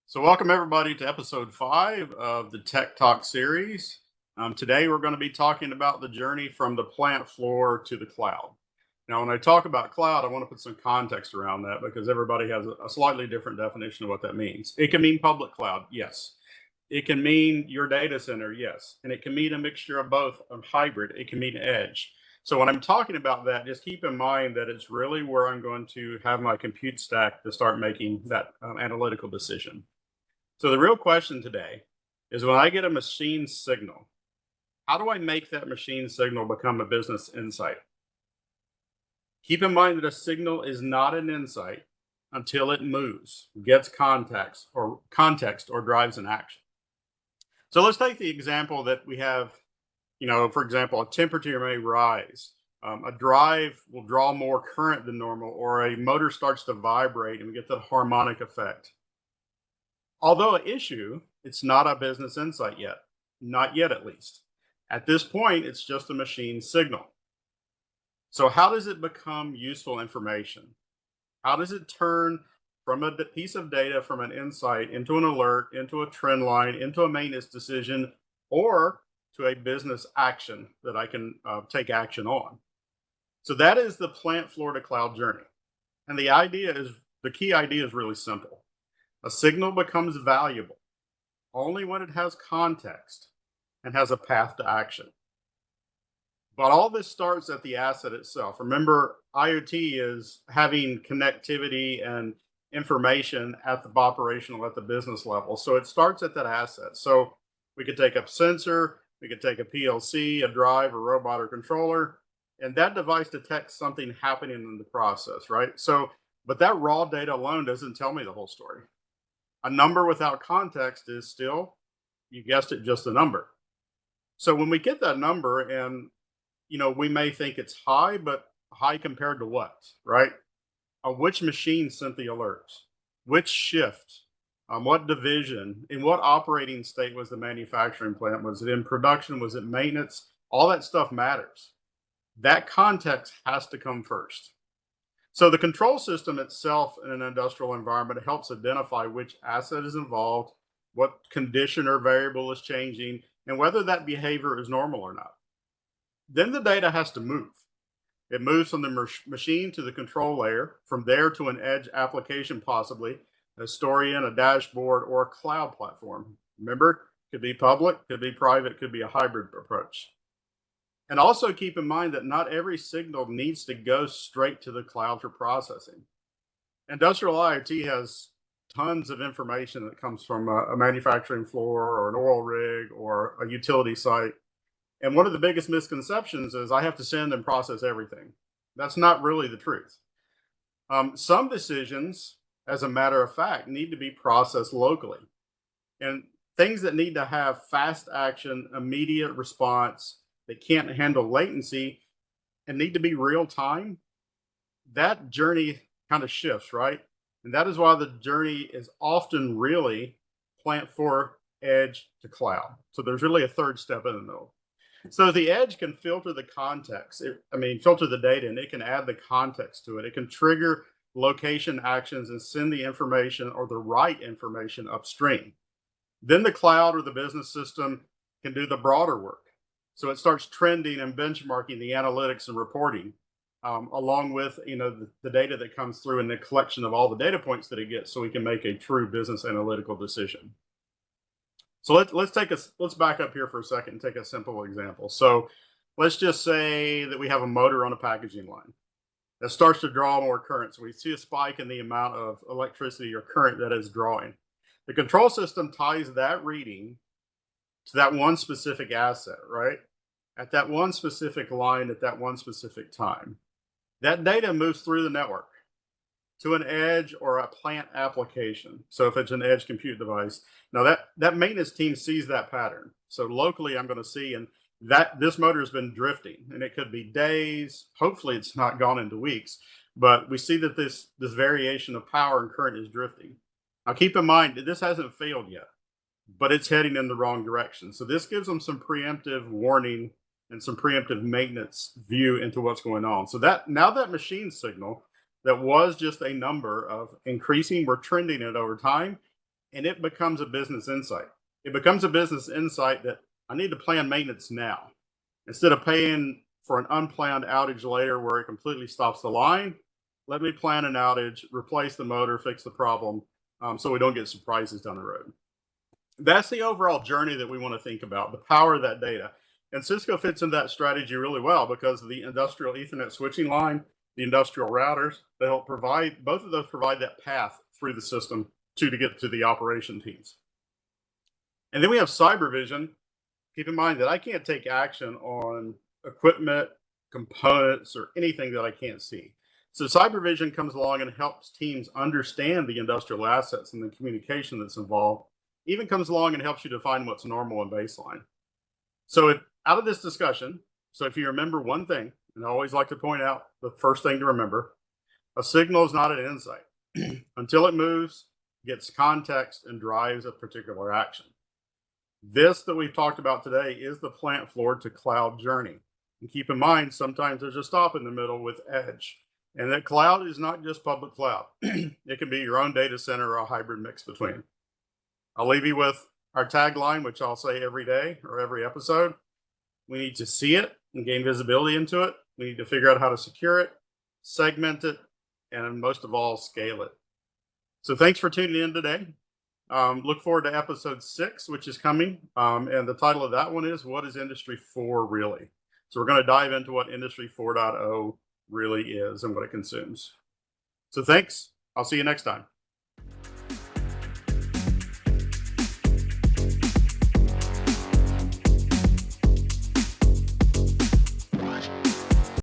So, welcome everybody to episode 5 of the Tech Talk series. Today, we're going to be talking about the journey from the plant floor to the cloud. Now, when I talk about cloud, I want to put some context around that because everybody has a slightly different definition of what that means. It can mean public cloud, yes. It can mean your data center, yes. And it can mean a mixture of both, a hybrid. It can mean edge. So, when I'm talking about that, just keep in mind that it's really where I'm going to have my compute stack to start making that analytical decision. So the real question today is when I get a machine signal, how do I make that machine signal become a business insight? Keep in mind that a signal is not an insight until it moves, gets context or drives an action. So let's take the example that we have, for example, a temperature may rise. A drive will draw more current than normal, or a motor starts to vibrate and we get that harmonic effect. Although an issue, it's not a business insight yet. Not yet, at least. At this point, it's just a machine signal. So how does it become useful information? How does it turn from a piece of data, from an insight, into an alert, into a trend line, into a maintenance decision, or to a business action that I can take action on? So that is the plant floor to cloud journey. And the key idea is really simple. A signal becomes valuable only when it has context and has a path to action. But all this starts at the asset itself. Remember, IoT is having connectivity and information at the operational, at the business level. So it starts at that asset. So we could take a sensor, we could take a PLC, a drive, a robot, or controller, and that device detects something happening in the process, right? But that raw data alone doesn't tell me the whole story. A number without context is still, you guessed it, just a number. So when we get that number and, we may think it's high, but high compared to what, right? Which machine sent the alerts? Which shift? What division? In what operating state was the manufacturing plant? Was it in production? Was it maintenance? All that stuff matters. That context has to come first. So the control system itself in an industrial environment helps identify which asset is involved, what condition or variable is changing, and whether that behavior is normal or not. Then the data has to move. It moves from the machine to the control layer, from there to an edge application, possibly a historian, a dashboard, or a cloud platform. Remember, could be public, could be private, could be a hybrid approach. And also keep in mind that not every signal needs to go straight to the cloud for processing. Industrial IoT has tons of information that comes from a manufacturing floor or an oil rig or a utility site. And one of the biggest misconceptions is I have to send and process everything. That's not really the truth. Some decisions, as a matter of fact, need to be processed locally. And things that need to have fast action, immediate response, that can't handle latency and need to be real time, that journey kind of shifts, right? And that is why the journey is often really plant for edge to cloud. So there's really a third step in the middle. So the edge can filter the context, filter the data, and it can add the context to it. It can trigger location actions and send the information or the right information upstream. Then the cloud or the business system can do the broader work. So it starts trending and benchmarking the analytics and reporting, along with the data that comes through and the collection of all the data points that it gets, so we can make a true business analytical decision. So let's back up here for a second and take a simple example. So let's just say that we have a motor on a packaging line that starts to draw more current. So we see a spike in the amount of electricity or current that is drawing. The control system ties that reading to that one specific asset, right? At that one specific line at that one specific time. That data moves through the network to an edge or a plant application. So if it's an edge compute device, now that maintenance team sees that pattern. So locally, I'm going to see and that this motor has been drifting, and it could be days. Hopefully, it's not gone into weeks, but we see that this variation of power and current is drifting. Now, keep in mind that this hasn't failed yet, but it's heading in the wrong direction. So this gives them some preemptive warning and some preemptive maintenance view into what's going on. So that machine signal that was just a number of increasing, we're trending it over time. and it becomes a business insight. It becomes a business insight that I need to plan maintenance now. Instead of paying for an unplanned outage later where it completely stops the line, let me plan an outage, replace the motor, fix the problem, so we don't get surprises down the road. That's the overall journey that we want to think about, the power of that data. And Cisco fits in that strategy really well because of the industrial Ethernet switching line, the industrial routers, they help provide, both of those provide that path through the system to get to the operation teams. And then we have cyber vision. Keep in mind that I can't take action on equipment, components, or anything that I can't see. So cyber vision comes along and helps teams understand the industrial assets and the communication that's involved. Even comes along and helps you define what's normal and baseline. So if out of this discussion, so if you remember one thing, and I always like to point out the first thing to remember, a signal is not an insight until it moves, gets context, and drives a particular action. This that we've talked about today is the plant floor to cloud journey. And keep in mind, sometimes there's a stop in the middle with edge. And that cloud is not just public cloud. It can be your own data center or a hybrid mix between. I'll leave you with our tagline, which I'll say every day or every episode. We need to see it and gain visibility into it. We need to figure out how to secure it, segment it, and most of all, scale it. So thanks for tuning in today. Look forward to episode 6, which is coming. And the title of that one is, What is Industry 4 Really? So we're going to dive into what Industry 4.0 really is and what it consumes. So thanks. I'll see you next time.